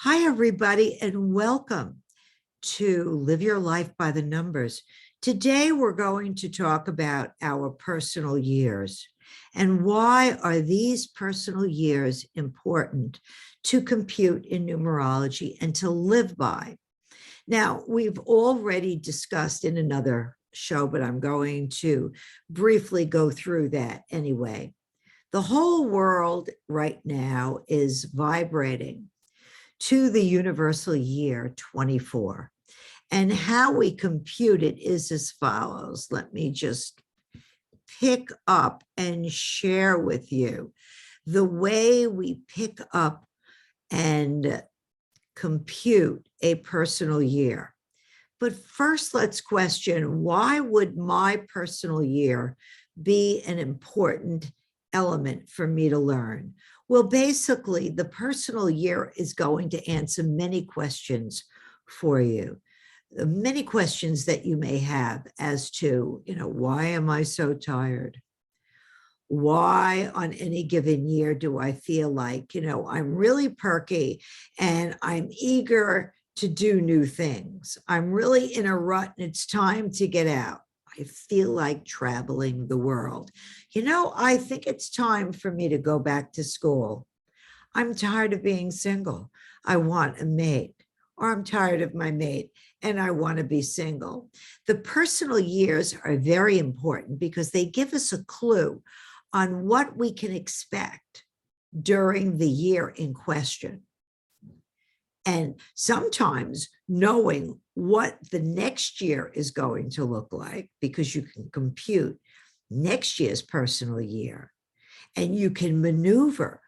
Hi, everybody, and welcome to Live Your Life by the Numbers. Today, we're going to talk about our personal years and why are these personal years important to compute in numerology and to live by. Now, we've already discussed in another show, but I'm going to briefly go through that anyway. The whole world right now is vibrating to the universal year 24. And how we compute it is as follows. Let me just pick up and share with you the way we pick up and compute a personal year. But first, let's question, why would my personal year be an important element for me to learn? Well, basically, the personal year is going to answer many questions for you. Many questions that you may have as to, why am I so tired? Why on any given year do I feel like, I'm really perky and I'm eager to do new things. I'm really in a rut and it's time to get out. I feel like traveling the world. I think it's time for me to go back to school. I'm tired of being single. I want a mate, or I'm tired of my mate and I want to be single. The personal years are very important because they give us a clue on what we can expect during the year in question. And sometimes knowing what the next year is going to look like, because you can compute next year's personal year and you can maneuver,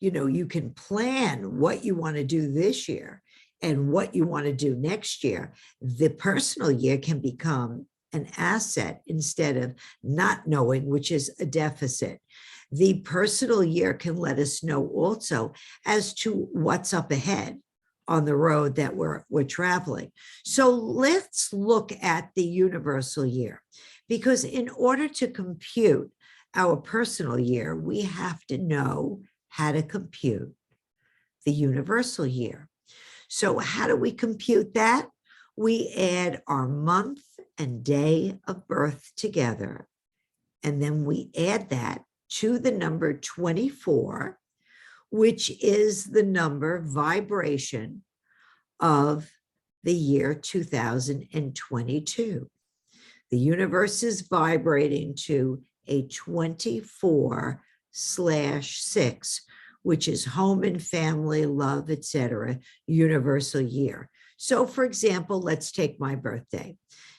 you can plan what you want to do this year and what you want to do next year. The personal year can become an asset instead of not knowing, which is a deficit. The personal year can let us know also as to what's up ahead on the road that we're traveling. So let's look at the universal year, because in order to compute our personal year, we have to know how to compute the universal year. So how do we compute that? We add our month and day of birth together, and then we add that to the number 24, which is the number vibration of the year 2022. The universe is vibrating to a 24/6, which is home and family, love, etc., universal year. So, for example, let's take my birthday,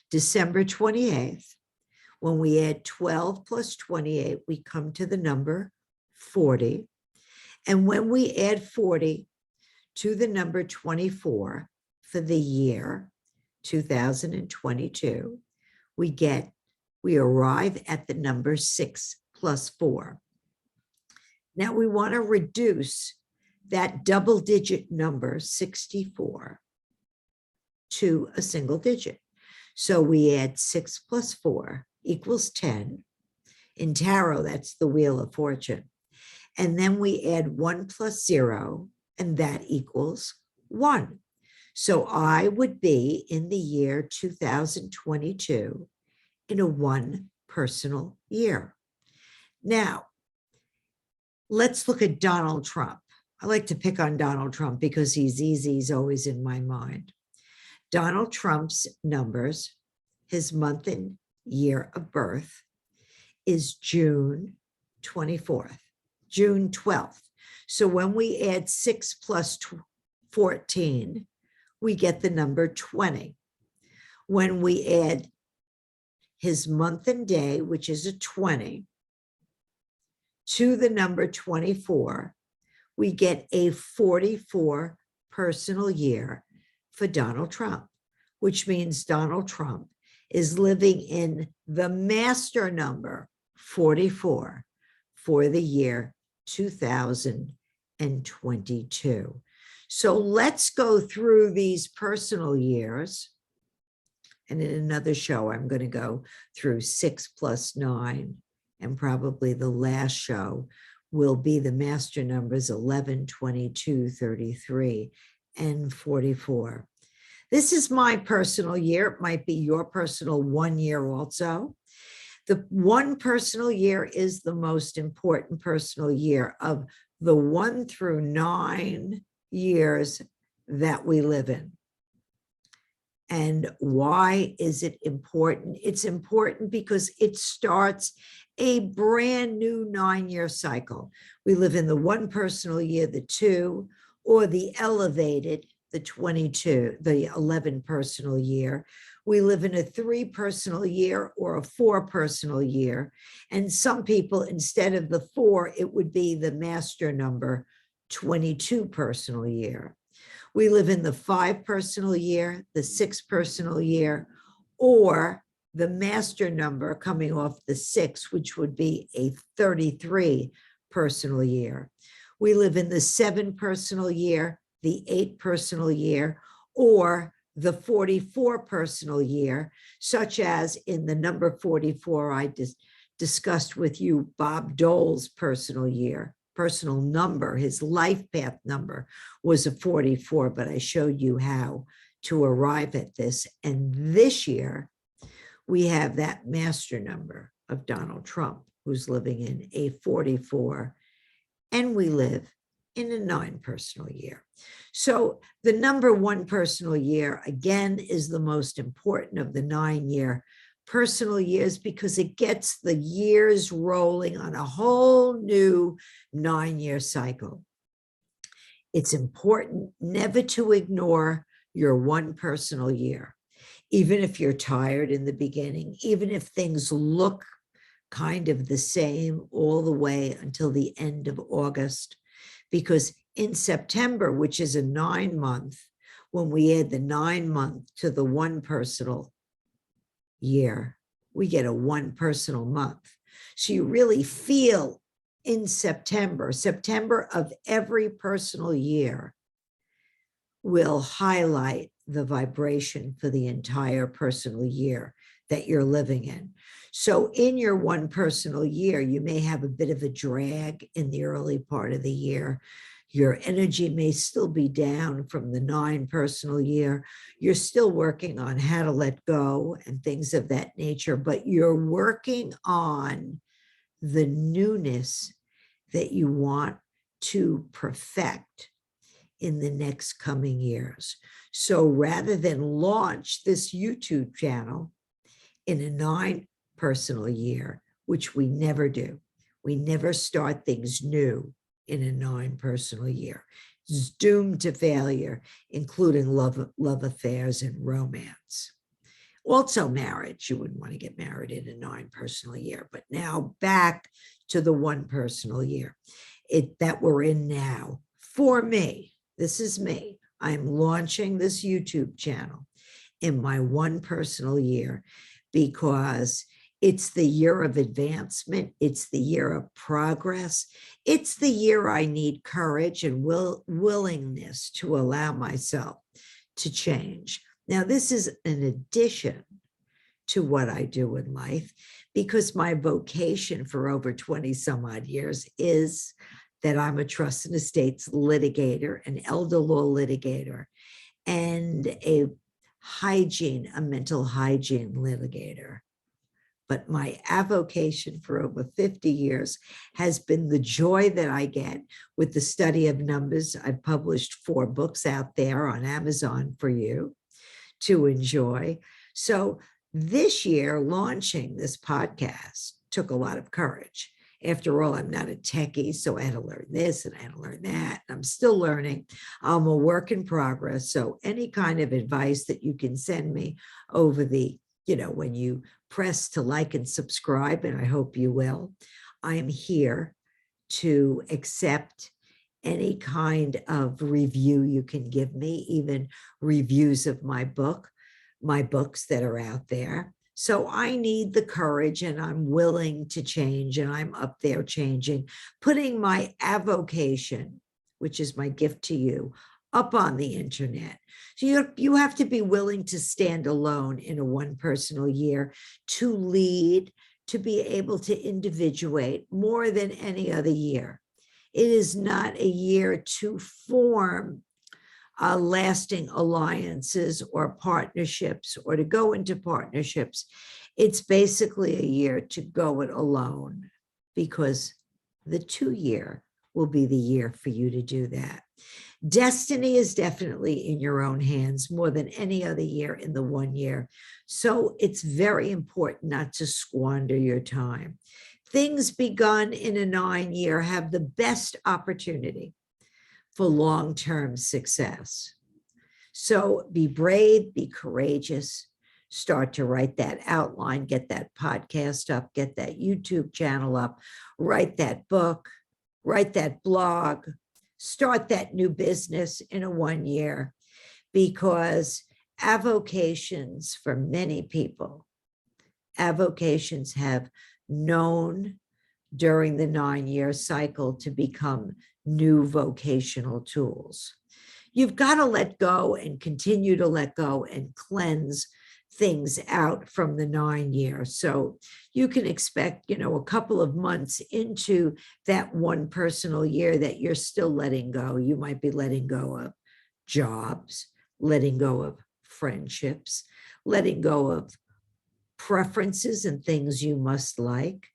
December 28th. When we add 12 plus 28, we come to the number 40. And when we add 40 to the number 24 for the year 2022, we arrive at the number 6 plus 4. Now we want to reduce that double-digit number 64 to a single digit. So we add 6 plus 4 equals 10. In tarot, that's the Wheel of Fortune. And then we add 1 plus 0, and that equals 1. So I would be in the year 2022 in a 1 personal year. Now, let's look at Donald Trump. I like to pick on Donald Trump because he's easy. He's always in my mind. Donald Trump's numbers, his month and year of birth, is June 24th, June 12th. So when we add 6 plus 14, we get the number 20. When we add his month and day, which is a 20, to the number 24, we get a 44 personal year for Donald Trump, which means Donald Trump is living in the master number 44 for the year 2022. So let's go through these personal years. And in another show, I'm going to go through 6 plus 9. And probably the last show will be the master numbers 11, 22, 33, and 44. This is my personal year. It might be your personal 1 year also. The one personal year is the most important personal year of the 1 through 9 years that we live in. And why is it important? It's important because it starts a brand new 9-year cycle. We live in the 1 personal year, the 2, or the elevated, the 22, the 11 personal year. We live in a 3 personal year or a 4 personal year. And some people, instead of the 4, it would be the master number, 22 personal year. We live in the 5 personal year, the 6 personal year, or the master number coming off the 6, which would be a 33 personal year. We live in the 7 personal year, the 8 personal year, or the 44 personal year, such as in the number 44 I discussed with you, Bob Dole's personal year. Personal number, his life path number was a 44, but I showed you how to arrive at this. And this year, we have that master number of Donald Trump, who's living in a 44, and we live in a 9 personal year. So the number 1 personal year, again, is the most important of the 9-year personal years because it gets the years rolling on a whole new 9-year cycle. It's important never to ignore your 1 personal year, even if you're tired in the beginning, even if things look kind of the same all the way until the end of August, because in September, which is a 9-month, when we add the 9-month to the 1 personal year, we get a 1 personal month. So you really feel in September of every personal year will highlight the vibration for the entire personal year that you're living in. So in your 1 personal year, you may have a bit of a drag in the early part of the year. Your energy may still be down from the 9 personal year. You're still working on how to let go and things of that nature, but you're working on the newness that you want to perfect in the next coming years. So rather than launch this YouTube channel in a 9 personal year, which we never do, we never start things new in a 9 personal year. It's doomed to failure, including love affairs and romance. Also marriage, you wouldn't want to get married in a 9 personal year, but now back to the 1 personal year that we're in now. For me, this is me, I'm launching this YouTube channel in my 1 personal year because it's the year of advancement. It's the year of progress. It's the year I need courage and willingness to allow myself to change. Now, this is an addition to what I do in life because my vocation for over 20 some odd years is that I'm a trust and estates litigator, an elder law litigator, and a mental hygiene litigator. But my avocation for over 50 years has been the joy that I get with the study of numbers. I've published 4 books out there on Amazon for you to enjoy. So this year, launching this podcast took a lot of courage. After all, I'm not a techie, so I had to learn this and I had to learn that. I'm still learning. I'm a work in progress. So any kind of advice that you can send me over the, when you press to like and subscribe, and I hope you will, I am here to accept any kind of review you can give me, even reviews of my books that are out there. So I need the courage and I'm willing to change and I'm up there changing, putting my avocation, which is my gift to you, up on the internet. So you have to be willing to stand alone in a 1 personal year, to lead, to be able to individuate more than any other year. It is not a year to form lasting alliances or partnerships, or to go into partnerships. It's basically a year to go it alone, because the 2-year will be the year for you to do that. Destiny is definitely in your own hands more than any other year in the 1 year. So it's very important not to squander your time. Things begun in a 9-year have the best opportunity for long-term success. So be brave, be courageous, start to write that outline, get that podcast up, get that YouTube channel up, write that book, write that blog, start that new business in a 1 year, because avocations for many people, avocations have known during the 9-year cycle to become new vocational tools. You've got to let go and continue to let go and cleanse things out from the 9-year. So you can expect, a couple of months into that one personal year that you're still letting go. You might be letting go of jobs, letting go of friendships, letting go of preferences and things you must like,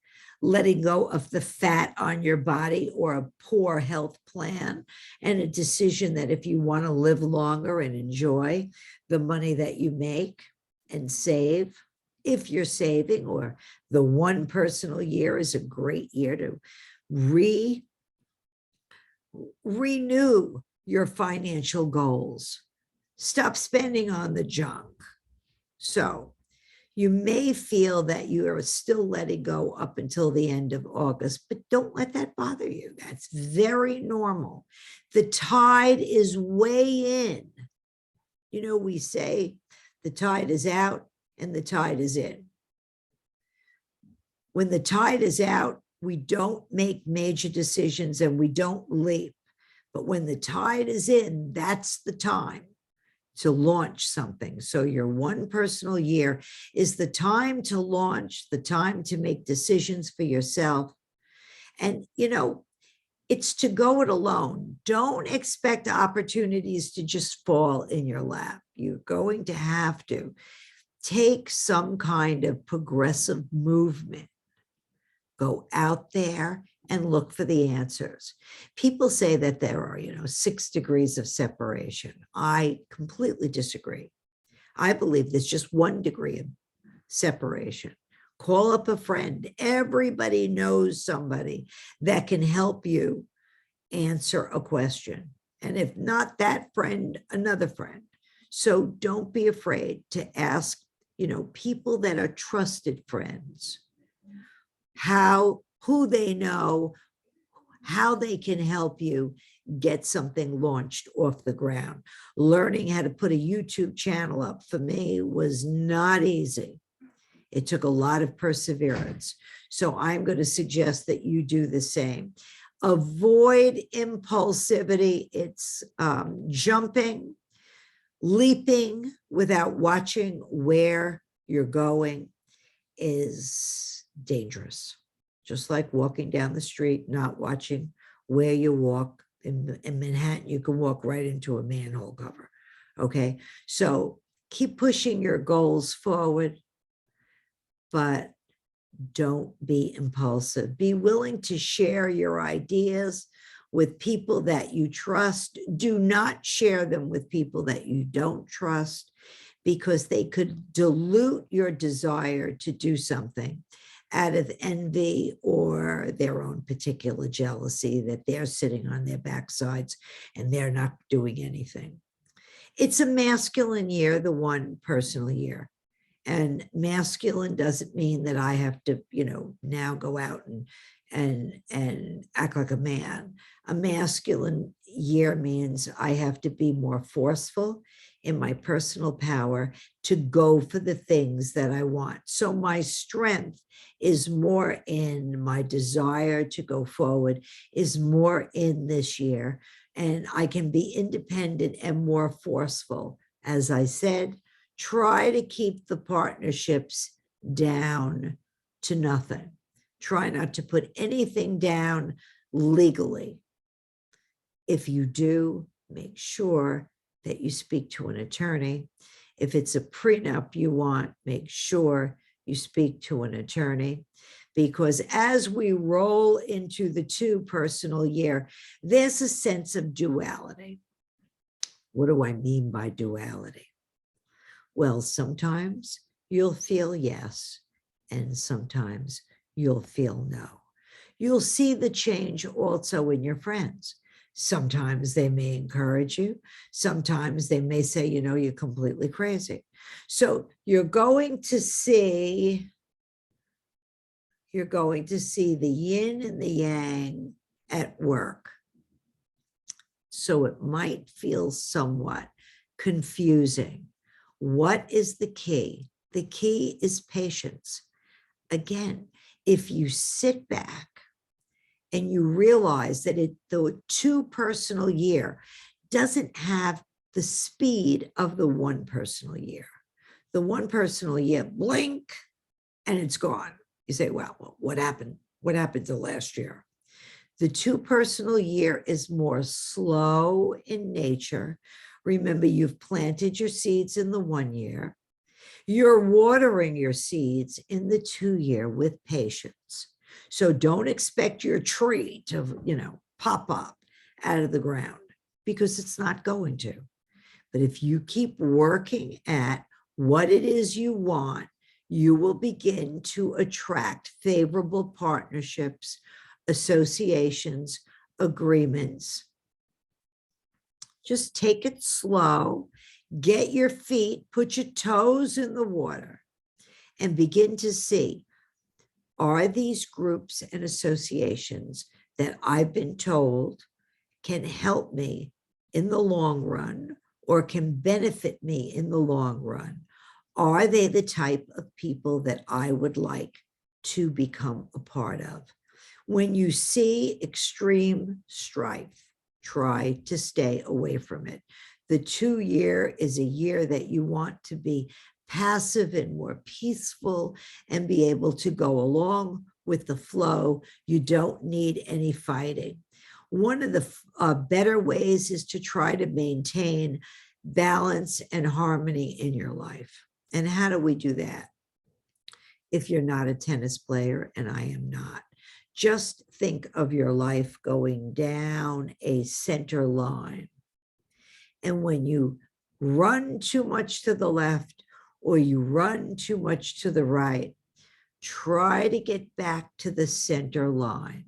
letting go of the fat on your body or a poor health plan, and a decision that if you want to live longer and enjoy the money that you make and save, if you're saving, or the one personal year is a great year to renew your financial goals. Stop spending on the junk. So you may feel that you are still letting go up until the end of August, but don't let that bother you. That's very normal. The tide is way in. We say the tide is out and the tide is in. When the tide is out, we don't make major decisions and we don't leap. But when the tide is in, that's the time to launch something. So your one personal year is the time to launch, the time to make decisions for yourself. And, it's to go it alone. Don't expect opportunities to just fall in your lap. You're going to have to take some kind of progressive movement. Go out there and look for the answers. People say that there are, 6 degrees of separation. I completely disagree. I believe there's just 1 degree of separation. Call up a friend. Everybody knows somebody that can help you answer a question. And if not that friend, another friend. So don't be afraid to ask, people that are trusted friends, who they know, how they can help you get something launched off the ground. Learning how to put a YouTube channel up for me was not easy. It took a lot of perseverance. So I'm going to suggest that you do the same. Avoid impulsivity. It's jumping, leaping without watching where you're going is dangerous. Just like walking down the street, not watching where you walk. In Manhattan, you can walk right into a manhole cover. Okay, so keep pushing your goals forward, but don't be impulsive. Be willing to share your ideas with people that you trust. Do not share them with people that you don't trust, because they could dilute your desire to do something out of envy or their own particular jealousy that they're sitting on their backsides and they're not doing anything. It's a masculine year, the one personal year. And masculine doesn't mean that I have to, now go out and act like a man. A masculine year means I have to be more forceful in my personal power to go for the things that I want. So my strength is more in my desire to go forward, is more in this year. And I can be independent and more forceful. As I said, try to keep the partnerships down to nothing. Try not to put anything down legally. If you do, make sure that you speak to an attorney. If it's a prenup you want, make sure you speak to an attorney, because as we roll into the 2 personal year, there's a sense of duality. What do I mean by duality? Well, sometimes you'll feel yes, and sometimes you'll feel no. You'll see the change also in your friends. Sometimes they may encourage you. Sometimes they may say, you know, you're completely crazy. So you're going to see the yin and the yang at work. So it might feel somewhat confusing. What is the key? The key is patience. Again, if you sit back and you realize that the 2 personal year doesn't have the speed of the 1 personal year. The 1 personal year, blink, and it's gone. You say, well, what happened? What happened to last year? The 2 personal year is more slow in nature. Remember, you've planted your seeds in the 1 year. You're watering your seeds in the 2 year with patience. So don't expect your tree to, pop up out of the ground, because it's not going to. But if you keep working at what it is you want, you will begin to attract favorable partnerships, associations, agreements. Just take it slow, get your feet, put your toes in the water, and begin to see, are these groups and associations that I've been told can help me in the long run or can benefit me in the long run? Are they the type of people that I would like to become a part of? When you see extreme strife, try to stay away from it. The 2 year is a year that you want to be passive and more peaceful and be able to go along with the flow. You don't need any fighting. One of the better ways is to try to maintain balance and harmony in your life. And how do we do that? If you're not a tennis player, and I am not, just think of your life going down a center line. And when you run too much to the left or you run too much to the right, try to get back to the center line,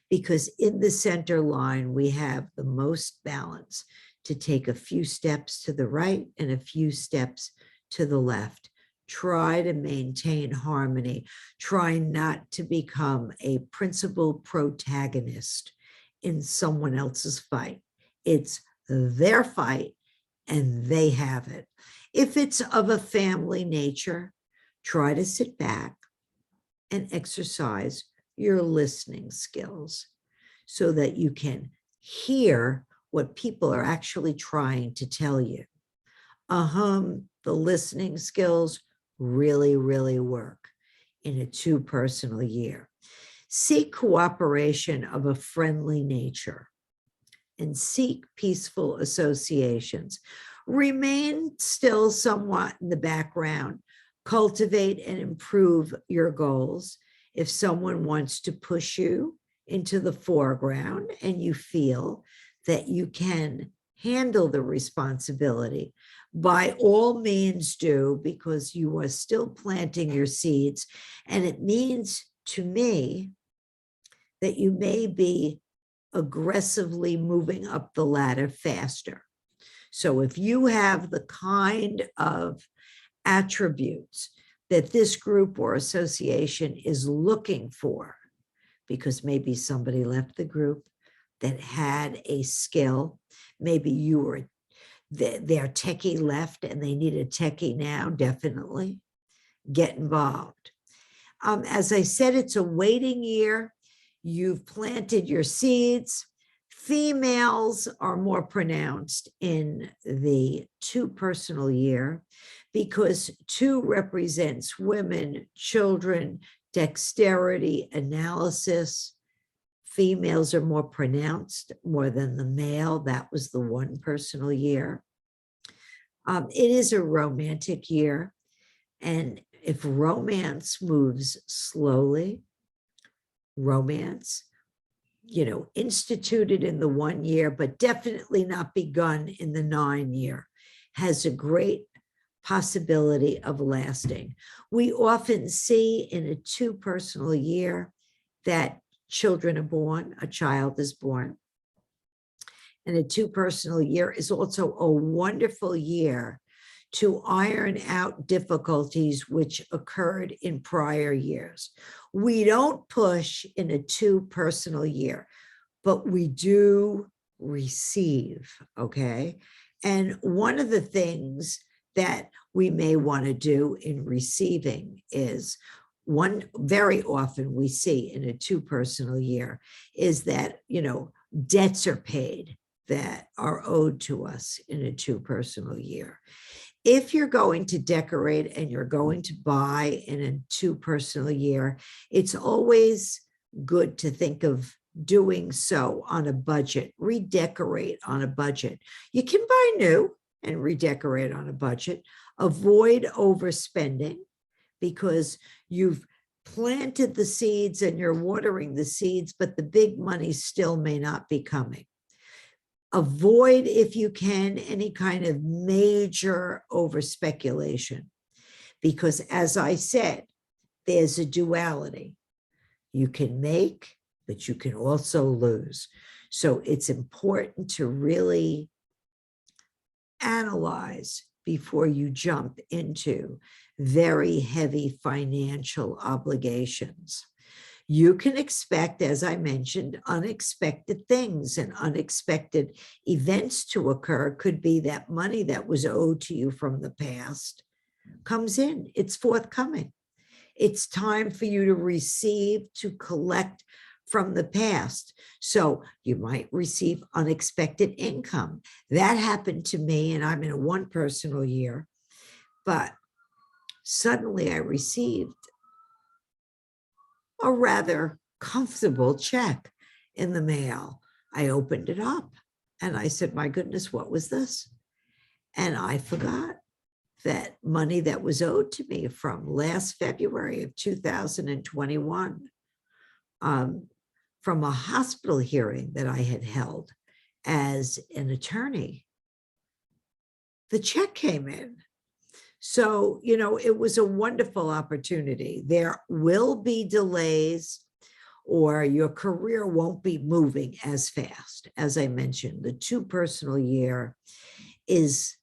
because in the center line, we have the most balance to take a few steps to the right and a few steps to the left. Try to maintain harmony. Try not to become a principal protagonist in someone else's fight. It's their fight and they have it. If it's of a family nature, try to sit back and exercise your listening skills so that you can hear what people are actually trying to tell you. The listening skills really, really work in a 2 personal year. Seek cooperation of a friendly nature and seek peaceful associations. Remain still somewhat in the background. Cultivate and improve your goals. If someone wants to push you into the foreground and you feel that you can handle the responsibility, by all means do, because you are still planting your seeds. And it means to me that you may be aggressively moving up the ladder faster. So if you have the kind of attributes that this group or association is looking for, because maybe somebody left the group that had a skill, maybe you were their techie left and they need a techie now, definitely get involved. As I said, it's a waiting year. You've planted your seeds. Females are more pronounced in the 2 personal year because 2 represents women, children, dexterity, analysis. Females are more pronounced more than the male. That was the 1 personal year. It is a romantic year. And if romance moves slowly, romance, instituted in the 1 year, but definitely not begun in the 9 year, has a great possibility of lasting. We often see in a 2 personal year that children are born, a child is born. And a 2 personal year is also a wonderful year to iron out difficulties which occurred in prior years. We don't push in a 2 personal year, but we do receive, okay? And one of the things that we may want to do in receiving is very often we see in a 2 personal year is that, debts are paid that are owed to us in a 2 personal year. If you're going to decorate and you're going to buy in a 2 personal year, it's always good to think of doing so on a budget, redecorate on a budget. You can buy new and redecorate on a budget. Avoid overspending because you've planted the seeds and you're watering the seeds, but the big money still may not be coming. Avoid, if you can, any kind of major over-speculation, because as I said, there's a duality. You can make, but you can also lose. So it's important to really analyze before you jump into very heavy financial obligations. You can expect, as I mentioned, unexpected things and unexpected events to occur. Could be that money that was owed to you from the past comes in. It's forthcoming. It's time for you to receive, to collect from the past. So you might receive unexpected income. That happened to me, and I'm in a 1 personal year, but suddenly I received a rather comfortable check in the mail. I opened it up and I said, my goodness, what was this? And I forgot that money that was owed to me from last February of 2021, from a hospital hearing that I had held as an attorney. The check came in. So, it was a wonderful opportunity. There will be delays or your career won't be moving as fast. As I mentioned, the 2 personal year is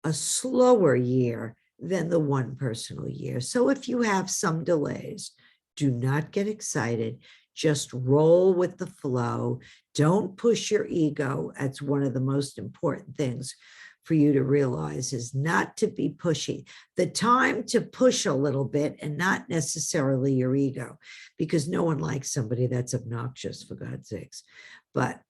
a slower year than the 1 personal year. So if you have some delays, do not get excited. Just roll with the flow. Don't push your ego. That's one of the most important things for you to realize, is not to be pushy. The time to push a little bit, and not necessarily your ego, because no one likes somebody that's obnoxious, for God's sakes. But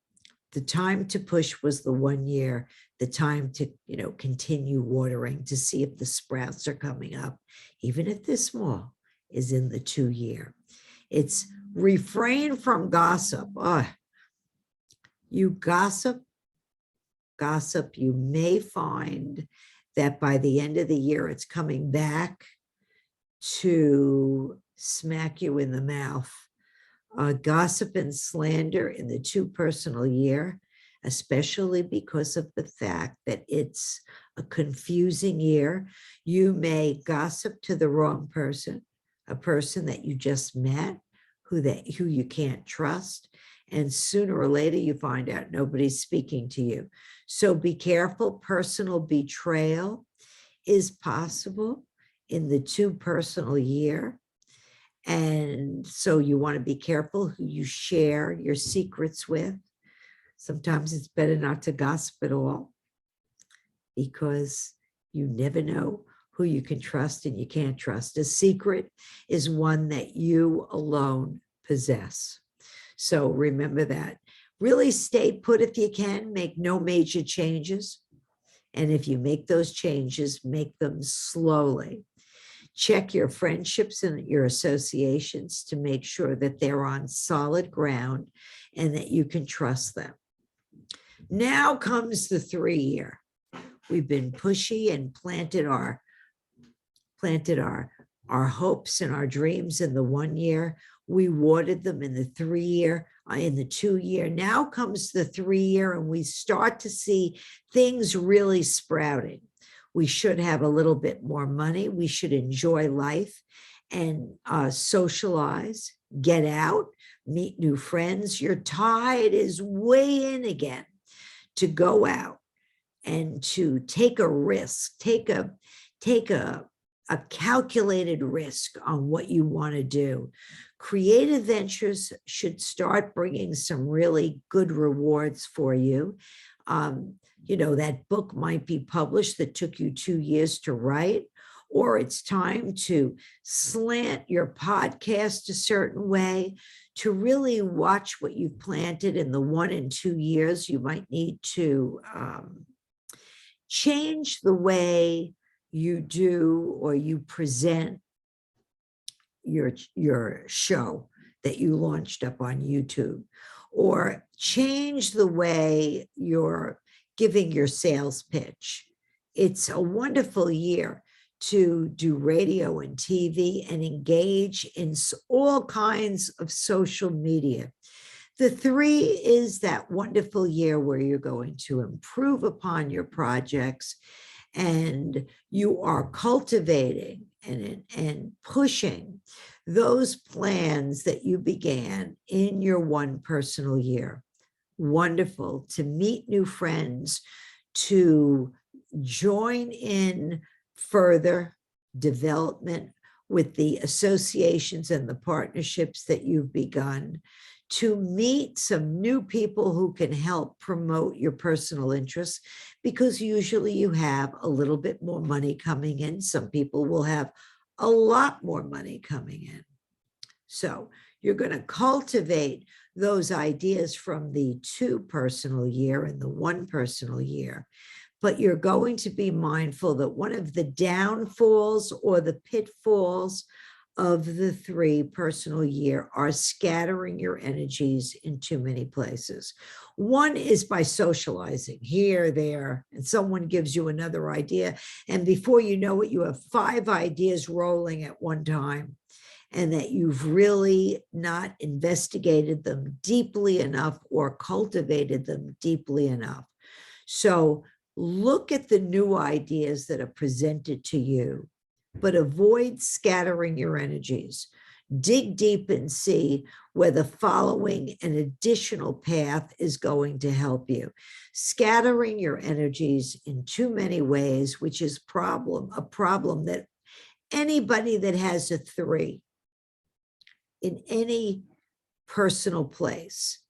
the time to push was the 1 year, the time to, continue watering to see if the sprouts are coming up, even if they're small, is in the 2 year. It's refrain from gossip. You gossip, you may find that by the end of the year, it's coming back to smack you in the mouth. Gossip and slander in the 2 personal year, especially because of the fact that it's a confusing year. You may gossip to the wrong person, a person that you just met, who you can't trust. And sooner or later, you find out nobody's speaking to you. So be careful. Personal betrayal is possible in the 2 personal year. And so you want to be careful who you share your secrets with. Sometimes it's better not to gossip at all, because you never know who you can trust and you can't trust. A secret is one that you alone possess. So remember that. Really stay put if you can. Make no major changes. And if you make those changes, make them slowly. Check your friendships and your associations to make sure that they're on solid ground and that you can trust them. Now comes the 3 year. We've been pushy and planted our hopes and our dreams in the 1 year. We watered them in the 3 year, in the 2 year. Now comes the 3 year, and we start to see things really sprouting. We should have a little bit more money. We should enjoy life and socialize, get out, meet new friends. Your tide is way in again to go out and to take a risk, take a calculated risk on what you want to do. Creative ventures should start bringing some really good rewards for you. That book might be published that took you 2 years to write, or it's time to slant your podcast a certain way to really watch what you've planted in the 1 and 2 years. You might need to change the way you do or you present your show that you launched up on YouTube, or change the way you're giving your sales pitch. It's a wonderful year to do radio and TV and engage in all kinds of social media. The 3 is that wonderful year where you're going to improve upon your projects, and you are cultivating and pushing those plans that you began in your 1 personal year. Wonderful to meet new friends, to join in further development with the associations and the partnerships that you've begun, to meet some new people who can help promote your personal interests, because usually you have a little bit more money coming in. Some people will have a lot more money coming in. So you're going to cultivate those ideas from the 2 personal year and the 1 personal year. But you're going to be mindful that one of the downfalls or the pitfalls of the 3 personal year are scattering your energies in too many places. One is by socializing here, there, and someone gives you another idea. And before you know it, you have 5 ideas rolling at one time, and that you've really not investigated them deeply enough or cultivated them deeply enough. So look at the new ideas that are presented to you, but avoid scattering your energies. Dig deep and see whether following an additional path is going to help you. Scattering your energies in too many ways, which is a problem that anybody that has a 3 in any personal place,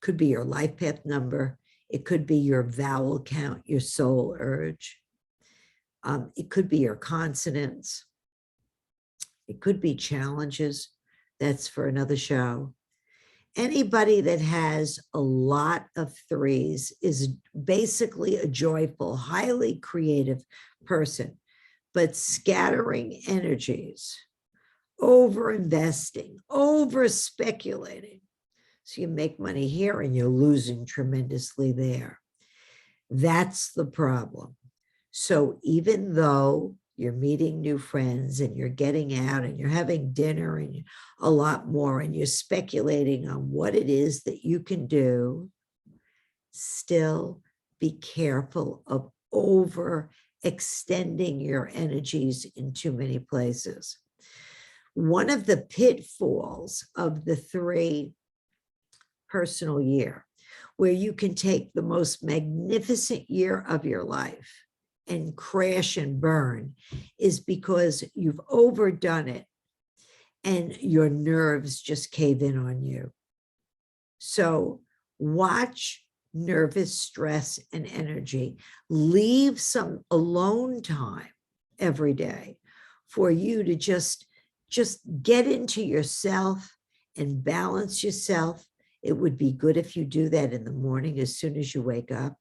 could be your life path number, it could be your vowel count, your soul urge. It could be your consonants. It could be challenges. That's for another show. Anybody that has a lot of 3s is basically a joyful, highly creative person, but scattering energies, over-investing, over-speculating. So you make money here and you're losing tremendously there. That's the problem. So even though you're meeting new friends and you're getting out and you're having dinner and a lot more, and you're speculating on what it is that you can do, still be careful of overextending your energies in too many places. One of the pitfalls of the 3 personal year, where you can take the most magnificent year of your life and crash and burn, is because you've overdone it and your nerves just cave in on you. So watch nervous stress and energy. Leave some alone time every day for you to just get into yourself and balance yourself. It would be good if you do that in the morning as soon as you wake up.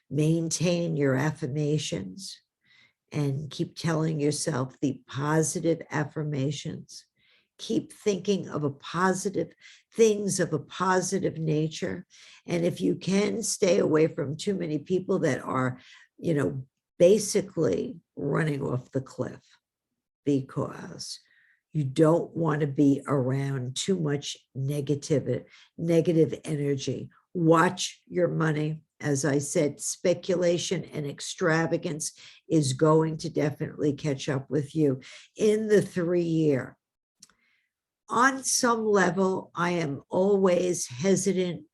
Maintain your affirmations and keep telling yourself the positive affirmations. Keep thinking of a positive things of a positive nature. And if you can, stay away from too many people that are, basically running off the cliff, because you don't want to be around too much negative energy. Watch your money. As I said, speculation and extravagance is going to definitely catch up with you in the 3-year. On some level, I am always hesitant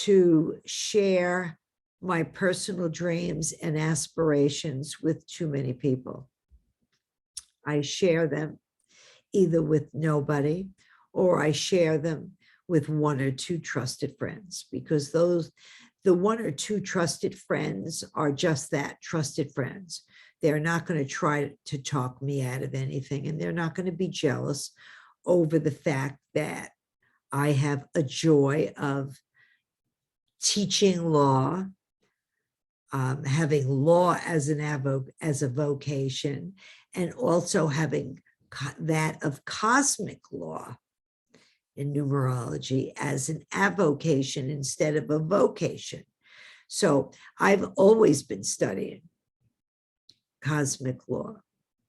to share my personal dreams and aspirations with too many people. I share them either with nobody, or I share them with 1 or 2 trusted friends, because the 1 or 2 trusted friends are just that, trusted friends. They're not going to try to talk me out of anything, and they're not going to be jealous over the fact that I have a joy of teaching law, having law as a vocation, and also having that of cosmic law in numerology as an avocation instead of a vocation. So I've always been studying cosmic law.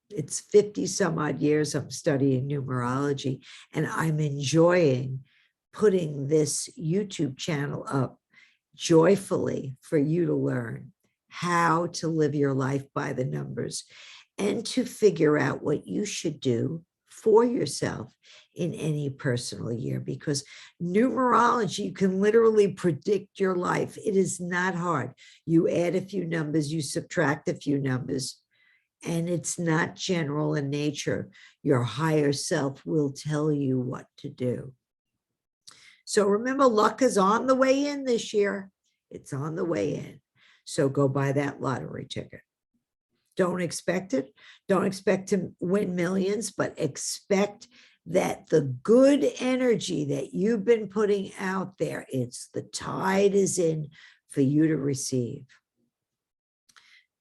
It's 50 some odd years I'm studying numerology, and I'm enjoying putting this YouTube channel up joyfully for you to learn how to live your life by the numbers and to figure out what you should do for yourself in any personal year, because numerology can literally predict your life. It is not hard. You add a few numbers, you subtract a few numbers, and it's not general in nature. Your higher self will tell you what to do. So remember, luck is on the way in this year. It's on the way in. So go buy that lottery ticket. Don't expect it. Don't expect to win millions, but expect that the good energy that you've been putting out there, the tide is in for you to receive.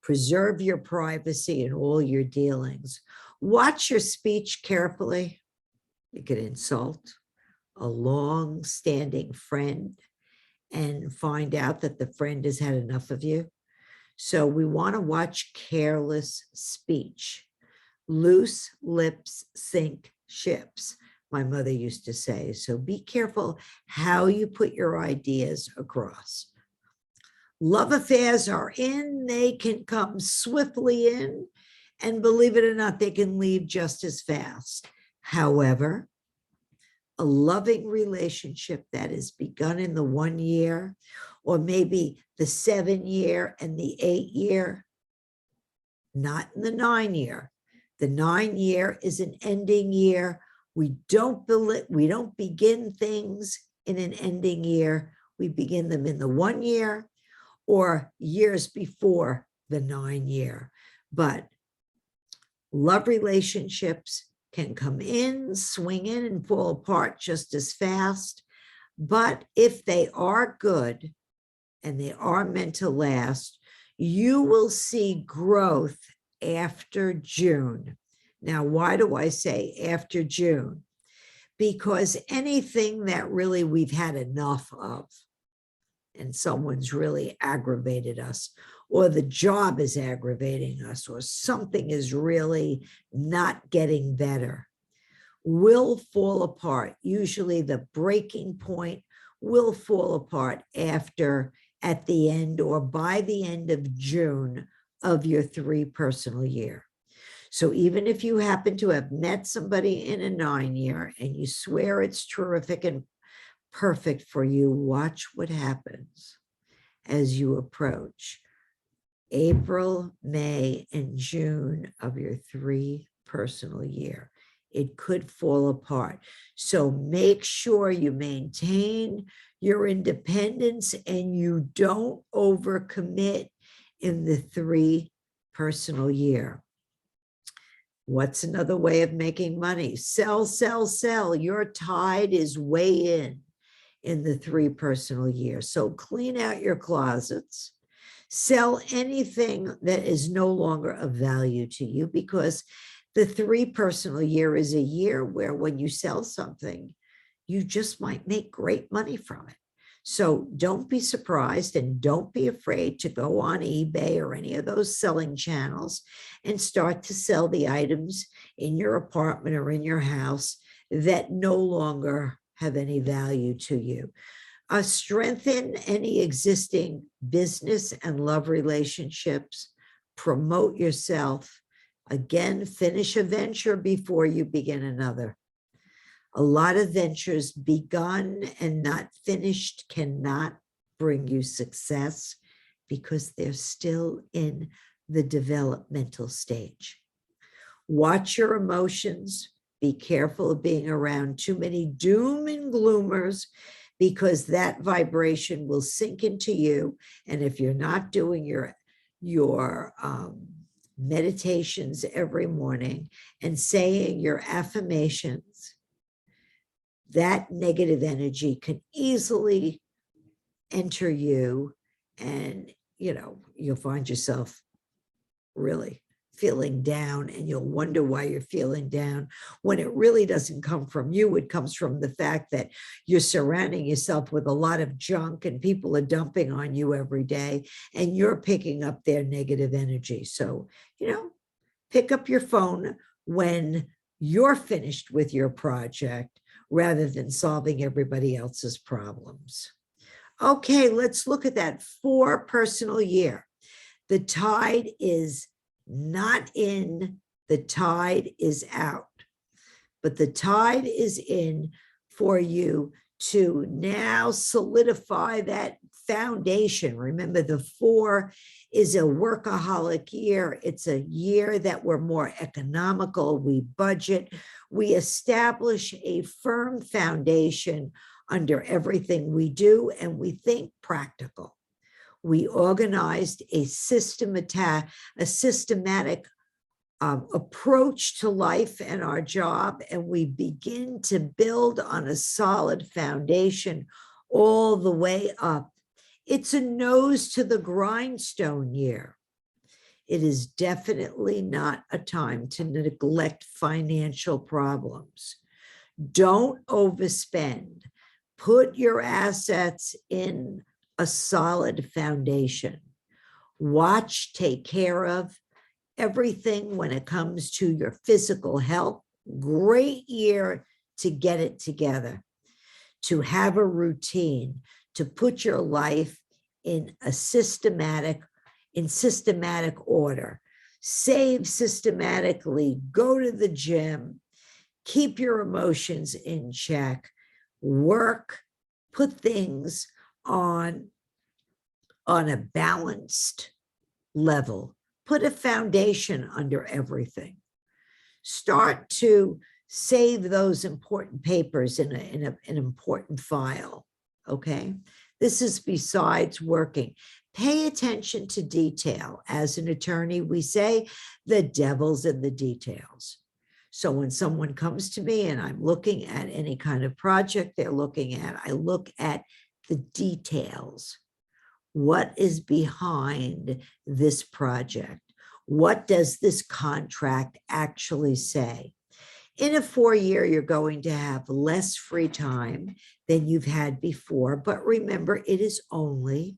Preserve your privacy in all your dealings. Watch your speech carefully. You could insult a long-standing friend and find out that the friend has had enough of you. So we want to watch careless speech. Loose lips sink ships, my mother used to say. So be careful how you put your ideas across. Love affairs are in, they can come swiftly in, and believe it or not, they can leave just as fast. However, a loving relationship that is begun in the 1 year, or maybe the 7 year and the 8 year, not in the 9 year. The 9 year is an ending year. We don't begin things in an ending year. We begin them in the 1 year or years before the 9 year. But love relationships can come in, swing in, and fall apart just as fast. But if they are good and they are meant to last, you will see growth after June. Now, why do I say after June? Because anything that really we've had enough of, and someone's really aggravated us, or the job is aggravating us, or something is really not getting better, will fall apart. Usually the breaking point will fall apart at the end or by the end of June of your 3 personal year. So even if you happen to have met somebody in a 9 year and you swear it's terrific and perfect for you, watch what happens as you approach April, May, and June of your 3 personal year. It could fall apart. So make sure you maintain your independence and you don't overcommit in the 3 personal year. What's another way of making money? Sell, sell, sell. Your tide is way in the 3 personal year. So clean out your closets. Sell anything that is no longer of value to you, because The 3 personal year is a year where when you sell something, you just might make great money from it. So don't be surprised and don't be afraid to go on eBay or any of those selling channels and start to sell the items in your apartment or in your house that no longer have any value to you. Strengthen any existing business and love relationships, promote yourself. Again, finish a venture before you begin another. A lot of ventures begun and not finished cannot bring you success because they're still in the developmental stage. Watch your emotions. Be careful of being around too many doom and gloomers because that vibration will sink into you. And if you're not doing your meditations every morning and saying your affirmations, that negative energy can easily enter you, and you'll find yourself really feeling down, and you'll wonder why you're feeling down when it really doesn't come from you. It comes from the fact that you're surrounding yourself with a lot of junk and people are dumping on you every day, and you're picking up their negative energy. So, pick up your phone when you're finished with your project rather than solving everybody else's problems. Okay, let's look at that 4 personal year. The tide is not in, the tide is out. But the tide is in for you to now solidify that foundation. Remember, the 4 is a workaholic year. It's a year that we're more economical. We budget. We establish a firm foundation under everything we do, and we think practical. We organized a systematic approach to life and our job, and we begin to build on a solid foundation all the way up. It's a nose to the grindstone year. It is definitely not a time to neglect financial problems. Don't overspend. Put your assets in a solid foundation. Watch, take care of everything when it comes to your physical health. Great year to get it together, to have a routine, to put your life in a systematic order. Save systematically, go to the gym, keep your emotions in check, work, put things on a balanced level. Put a foundation under everything. Start to save those important papers in an important file, okay? This is besides working. Pay attention to detail. As an attorney, we say the devil's in the details. So when someone comes to me and I'm looking at any kind of project I look at the details. What is behind this project? What does this contract actually say? In a 4-year, you're going to have less free time than you've had before, but remember, it is only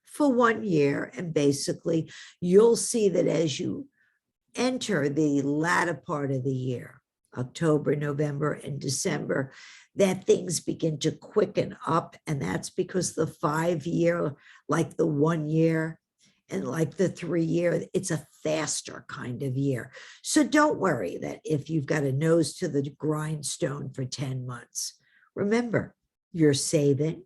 for 1 year, and basically you'll see that as you enter the latter part of the year, October, November, and December, that things begin to quicken up. And that's because the 5-year, like the 1 year, and like the 3-year, it's a faster kind of year. So don't worry that if you've got a nose to the grindstone for 10 months. Remember, you're saving.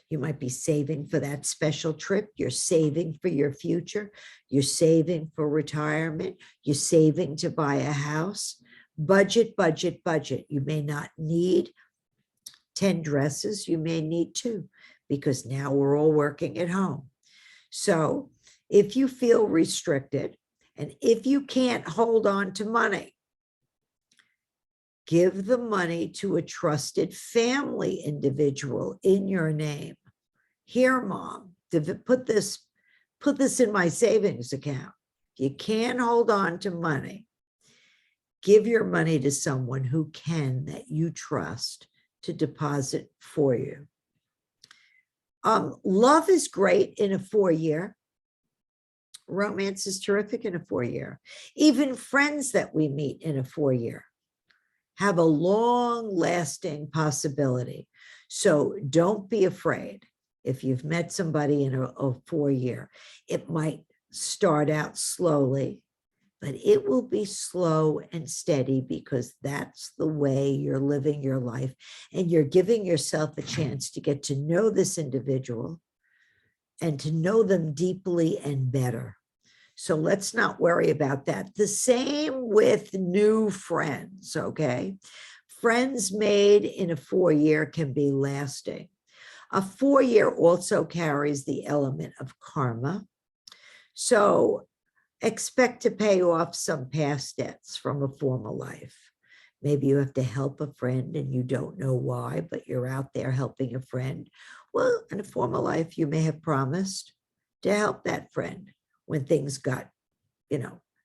You might be saving for that special trip. You're saving for your future. You're saving for retirement. You're saving to buy a house. Budget, budget, budget. You may not need 10 dresses. You may need 2 because now we're all working at home. So if you feel restricted and if you can't hold on to money, give the money to a trusted family individual in your name. Here, Mom, put this in my savings account. If you can't hold on to money, Give your money to someone who can, that you trust, to deposit for you. Love is great in a 4-year. Romance is terrific in a 4-year. Even friends that we meet in a 4-year have a long-lasting possibility. So don't be afraid. If you've met somebody in a 4-year, it might start out slowly, but it will be slow and steady, because that's the way you're living your life, and you're giving yourself a chance to get to know this individual and to know them deeply and better. So let's not worry about that. The same with new friends, okay? Friends made in a 4-year can be lasting. A 4-year also carries the element of karma. So expect to pay off some past debts from a former life. Maybe you have to help a friend and you don't know why, but you're out there helping a friend. Well, in a former life, you may have promised to help that friend when things got,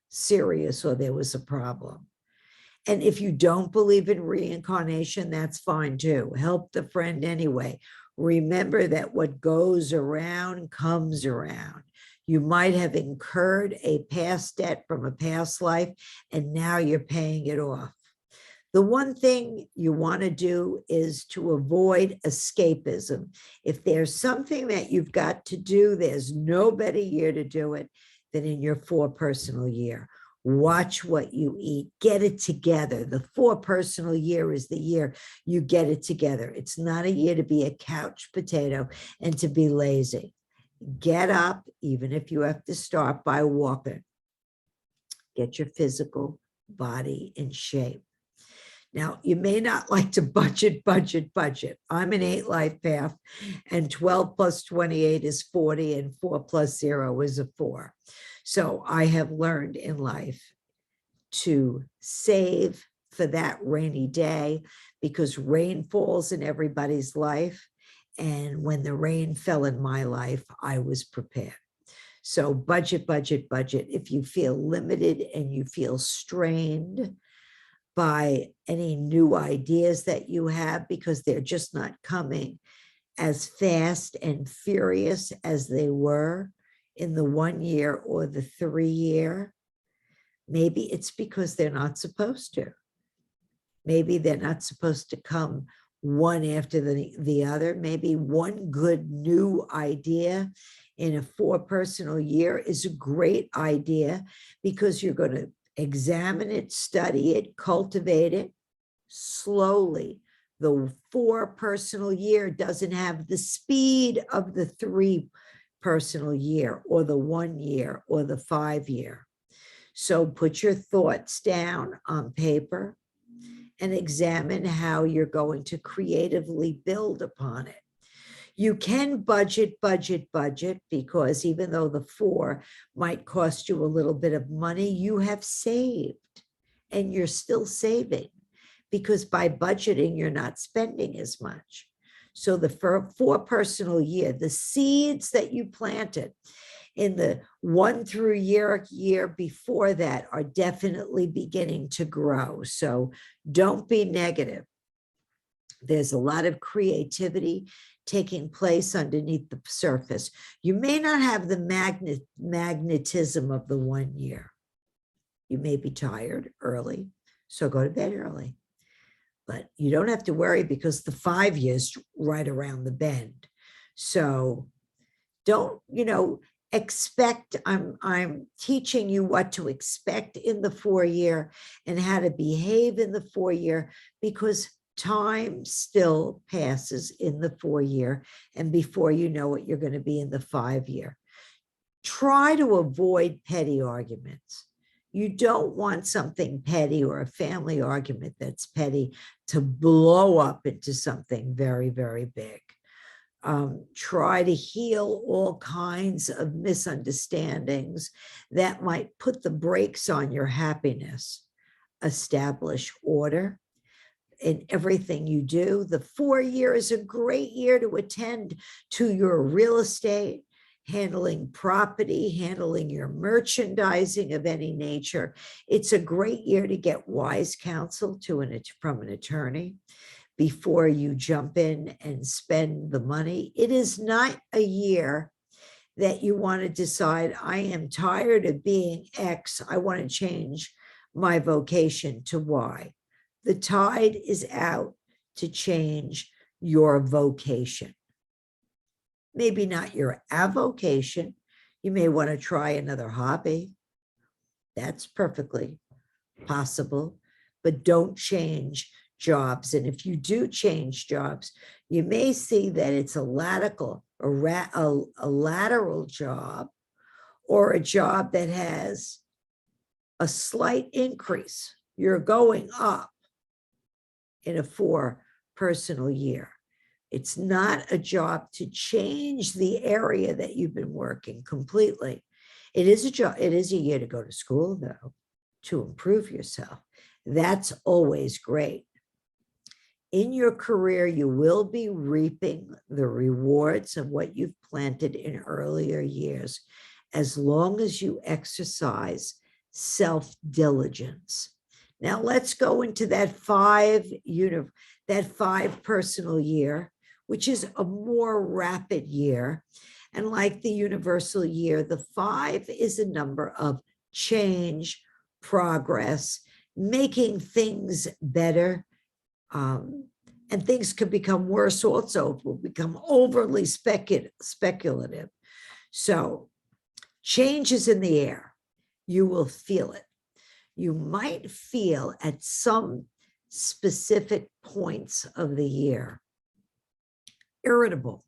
serious, or there was a problem. And if you don't believe in reincarnation, that's fine too. Help the friend anyway. Remember that what goes around comes around. You might have incurred a past debt from a past life, and now you're paying it off. The one thing you want to do is to avoid escapism. If there's something that you've got to do, there's no better year to do it than in your 4 personal year. Watch what you eat, get it together. The 4 personal year is the year you get it together. It's not a year to be a couch potato and to be lazy. Get up, even if you have to start by walking. Get your physical body in shape. Now, you may not like to budget. I'm an 8 life path, and 12 plus 28 is 40, and 4 plus 0 is a 4. So I have learned in life to save for that rainy day, because rain falls in everybody's life. And when the rain fell in my life, I was prepared. So budget. If you feel limited and you feel strained by any new ideas that you have, because they're just not coming as fast and furious as they were in the 1 year or the 3 year, maybe it's because they're not supposed to. Maybe they're not supposed to come one after the other. Maybe one good new idea in a 4 personal year is a great idea, because you're going to examine it, study it, cultivate it slowly. The 4 personal year doesn't have the speed of the 3 personal year, or the 1 year, or the 5 year. So put your thoughts down on paper and examine how you're going to creatively build upon it. You can budget, because even though the 4 might cost you a little bit of money, you have saved, and you're still saving, because by budgeting, you're not spending as much. So the 4 personal year, the seeds that you planted in the 1 through year before that are definitely beginning to grow. So don't be negative. There's a lot of creativity taking place underneath the surface. You may not have the magnetism of the 1 year. You may be tired early, so go to bed early. But you don't have to worry, because the 5 years right around the bend. So don't, expect. I'm teaching you what to expect in the 4 year and how to behave in the 4 year, because time still passes in the 4 year, and before you know it, you're going to be in the 5 year. Try to avoid petty arguments. You don't want something petty, or a family argument that's petty, to blow up into something very, very big. Try to heal all kinds of misunderstandings that might put the brakes on your happiness. Establish order in everything you do. The 4 year is a great year to attend to your real estate, handling property, handling your merchandising of any nature. It's a great year to get wise counsel from an attorney before you jump in and spend the money. It is not a year that you want to decide, I am tired of being X, I want to change my vocation to Y. The tide is out to change your vocation. Maybe not your avocation. You may want to try another hobby. That's perfectly possible, but don't change jobs. And if you do change jobs, you may see that it's a lateral job, or a job that has a slight increase. You're going up in a 4 personal year. It's not a job to change the area that you've been working completely. It is a job. It is a year to go to school, though, to improve yourself. That's always great. In your career, you will be reaping the rewards of what you've planted in earlier years, as long as you exercise self-diligence. Now let's go into that 5 personal year, which is a more rapid year. And like the universal year, the 5 is a number of change, progress, making things better. And things could become worse also. It will become overly speculative. So change is in the air. You will feel it. You might feel at some specific points of the year irritable,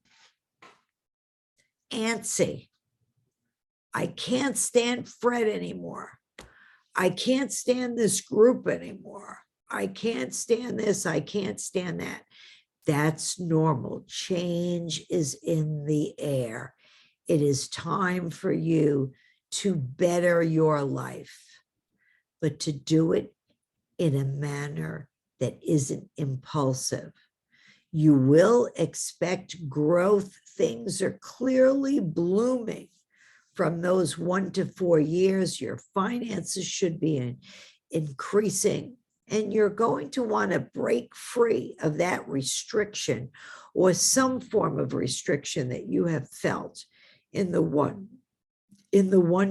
antsy. I can't stand Fred anymore. I can't stand this group anymore. I can't stand this. I can't stand that. That's normal. Change is in the air. It is time for you to better your life, but to do it in a manner that isn't impulsive. You will expect growth. Things are clearly blooming from those 1 to 4 years. Your finances should be increasing, and you're going to want to break free of that restriction or some form of restriction that you have felt in the 1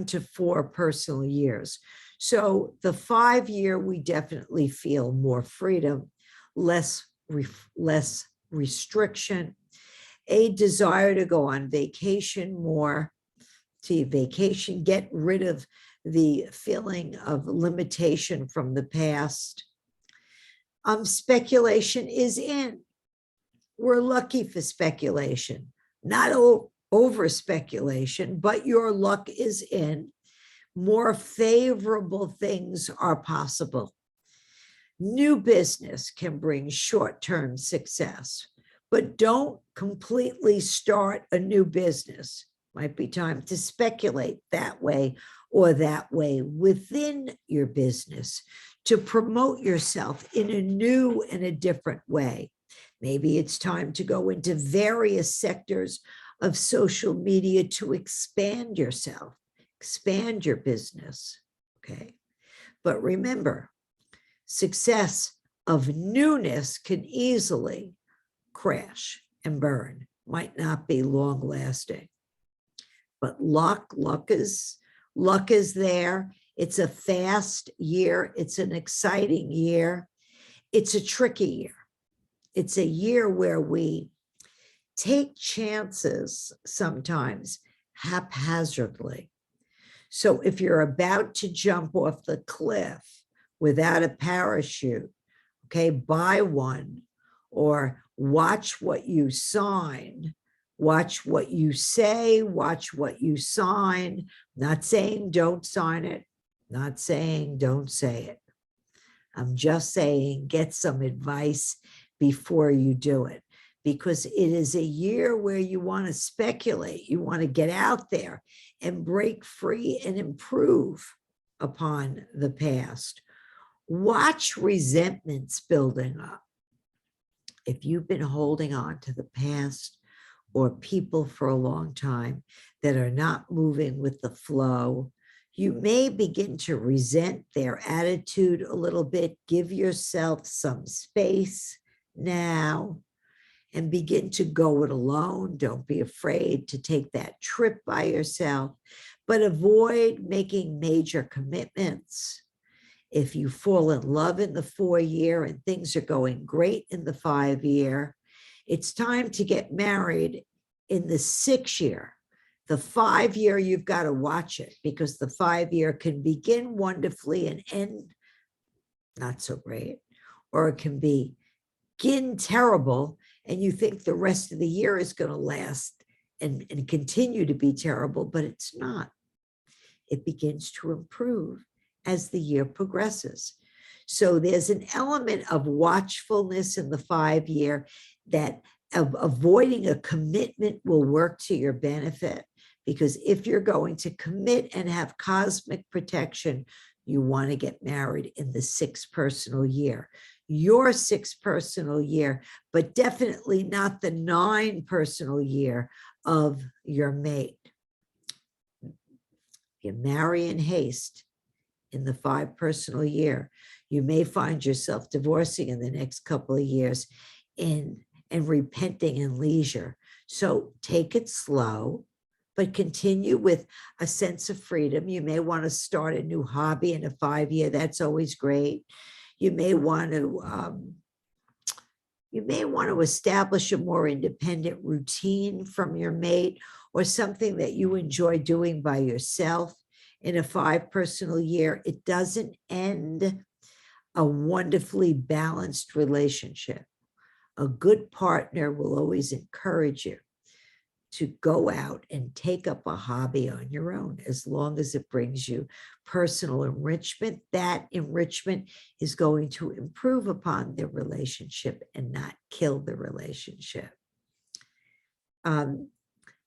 to 4 personal years. So the 5 year, we definitely feel more freedom, less restriction, a desire to go on vacation more, get rid of the feeling of limitation from the past. Speculation is in. We're lucky for speculation, not over speculation, but your luck is in. More favorable things are possible. New business can bring short-term success, but don't completely start a new business. Might be time to speculate that way or that way within your business to promote yourself in a new and a different way. Maybe it's time to go into various sectors of social media to expand yourself, expand your business, okay? But remember, success of newness can easily crash and burn, might not be long lasting. But luck is there. It's a fast year. It's an exciting year. It's a tricky year. It's a year where we take chances sometimes haphazardly. So if you're about to jump off the cliff without a parachute, okay, buy one, or watch what you sign, watch what you say, watch what you sign. Not saying don't sign it, not saying don't say it. I'm just saying get some advice before you do it, because it is a year where you want to speculate. You want to get out there and break free and improve upon the past. Watch resentments building up. If you've been holding on to the past, or people for a long time that are not moving with the flow, you may begin to resent their attitude a little bit. Give yourself some space now and begin to go it alone. Don't be afraid to take that trip by yourself, but avoid making major commitments. If you fall in love in the 4-year and things are going great in the 5-year, it's time to get married in the 6-year. The 5-year, you've got to watch it, because the 5-year can begin wonderfully and end not so great, or it can begin terrible and you think the rest of the year is going to last and continue to be terrible, but it's not. It begins to improve as the year progresses. So there's an element of watchfulness in the 5-year, that avoiding a commitment will work to your benefit, because if you're going to commit and have cosmic protection, you want to get married in the 6th personal year. Your 6th personal year, but definitely not the 9 personal year of your mate. You marry in haste in the 5 personal year, you may find yourself divorcing in the next couple of years and repenting in leisure. So take it slow, but continue with a sense of freedom. You may want to start a new hobby in a 5-year. That's always great. You may want to establish a more independent routine from your mate, or something that you enjoy doing by yourself in a 5 personal year. It doesn't end a wonderfully balanced relationship. A good partner will always encourage you to go out and take up a hobby on your own, as long as it brings you personal enrichment. That enrichment is going to improve upon the relationship and not kill the relationship.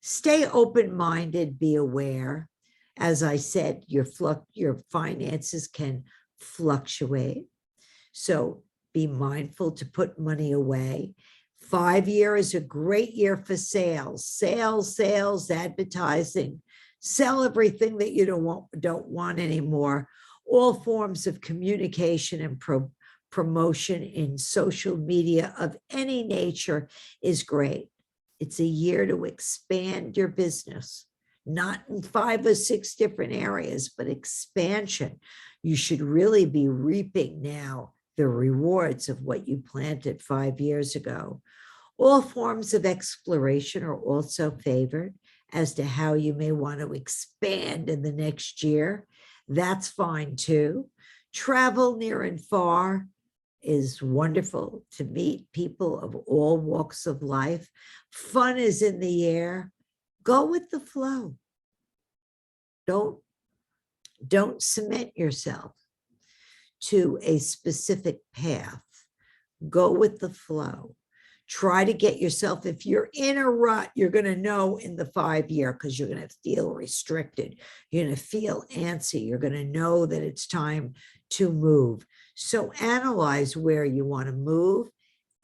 Stay open-minded, be aware. As I said, your finances can fluctuate. So be mindful to put money away. 5-year is a great year for sales, advertising. Sell everything that you don't want anymore. All forms of communication and promotion in social media of any nature is great. It's a year to expand your business, not in 5 or 6 different areas, but expansion. You should really be reaping now the rewards of what you planted 5 years ago. All forms of exploration are also favored as to how you may want to expand in the next year. That's fine too. Travel near and far is wonderful to meet people of all walks of life. Fun is in the air. Go with the flow. Don't cement yourself to a specific path. Go with the flow. Try to get yourself, if you're in a rut, you're going to know in the 5-year, because you're going to feel restricted. You're going to feel antsy. You're going to know that it's time to move. So analyze where you want to move.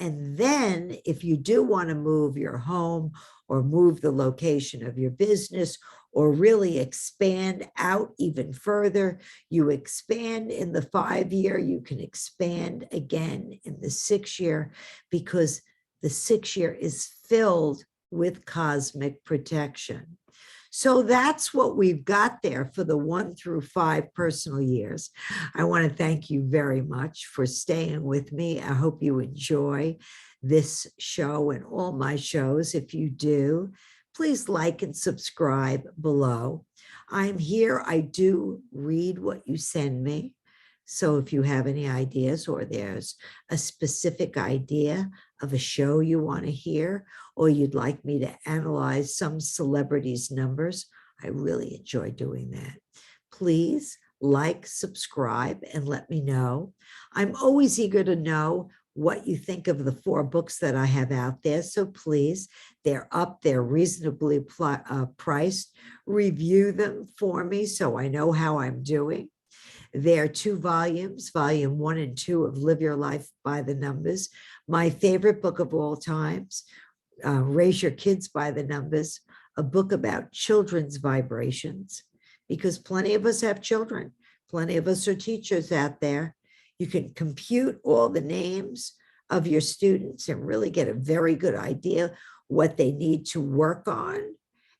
And then if you do want to move your home, or move the location of your business, or really expand out even further, you expand in the 5-year, you can expand again in the 6-year, because the 6-year is filled with cosmic protection. So that's what we've got there for the 1 through 5 personal years. I want to thank you very much for staying with me. I hope you enjoy this show and all my shows. If you do, please like and subscribe below. I'm here. I do read what you send me. So if you have any ideas, or there's a specific idea of a show you want to hear, or you'd like me to analyze some celebrities' numbers, I really enjoy doing that. Please like, subscribe, and let me know. I'm always eager to know what you think of the 4 books that I have out there. So please, they're up, they're reasonably priced. Review them for me so I know how I'm doing. There are 2 volumes, volume 1 and 2 of Live Your Life by the Numbers, my favorite book of all times. Raise Your Kids by the Numbers, a book about children's vibrations, because plenty of us have children. Plenty of us are teachers out there. You can compute all the names of your students and really get a very good idea what they need to work on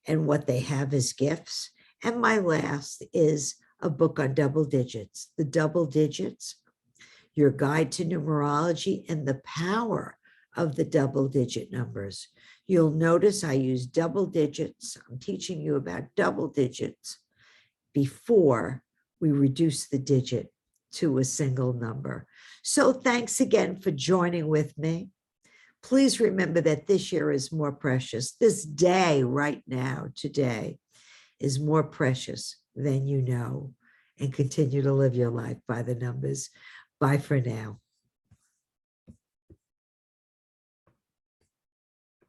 and what they have as gifts. And my last is a book on double digits, the double digits, your guide to numerology and the power of the double digit numbers. You'll notice I use double digits. I'm teaching you about double digits before we reduce the digit to a single number. So thanks again for joining with me. Please remember that this year is more precious. This day right now, today, is more precious than you know. And continue to live your life by the numbers. Bye for now.